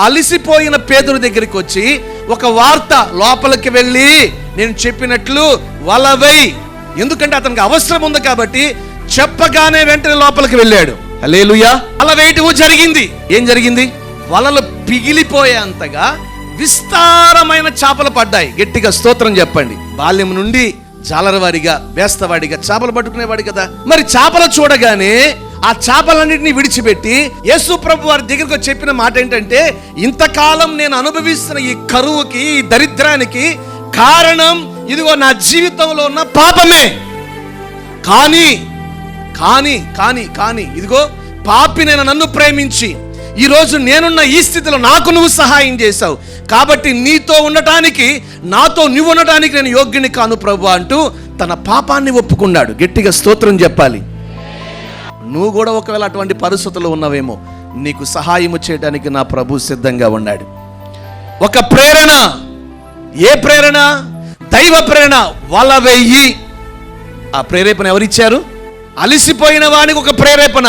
అలిసిపోయిన పేతురు దగ్గరికి వచ్చి ఒక వార్త, లోపలికి వెళ్ళి నేను చెప్పినట్లు వలవై, ఎందుకంటే అతనికి అవసరం ఉంది కాబట్టి చెప్పగానే వెంటనే లోపలికి వెళ్ళాడు. హల్లెలూయా. వల వేయటం జరిగింది. ఏం జరిగింది? వలలు పిగిలిపోయేంతగా విస్తారమైన చేపలు పడ్డాయి. గట్టిగా స్తోత్రం చెప్పండి. బాల్యం నుండి జాలరవాడిగా, వేస్తవాడిగా చేపలు పట్టుకునేవాడు కదా. మరి చేపలు చూడగానే ఆ చేపలన్నింటినీ విడిచిపెట్టి యేసు ప్రభు వారి దగ్గరకు చెప్పిన మాట ఏంటంటే, ఇంతకాలం నేను అనుభవిస్తున్న ఈ కరువుకి, ఈ దరిద్రానికి కారణం ఇదిగో నా జీవితంలో ఉన్న పాపమే. కానీ కానీ కానీ కానీ ఇదిగో పాపినైన నన్ను ప్రేమించి ఈరోజు నేనున్న ఈ స్థితిలో నాకు నువ్వు సహాయం చేశావు కాబట్టి నీతో ఉండటానికి, నాతో నువ్వు ఉండటానికి నేను యోగ్యుని కాను ప్రభు అంటూ తన పాపాన్ని ఒప్పుకున్నాడు. గట్టిగా స్తోత్రం చెప్పాలి. నువ్వు కూడా ఒకవేళ అటువంటి పరిస్థితుల్లో ఉన్నావేమో, నీకు సహాయము చేయడానికి నా ప్రభు సిద్ధంగా ఉన్నాడు. ఒక ప్రేరణ. ఏ ప్రేరణ? దైవ ప్రేరణ. వల వెయ్యి. ఆ ప్రేరేపణ ఎవరిచ్చారు? అలిసిపోయిన వానికి ఒక ప్రేరేపణ.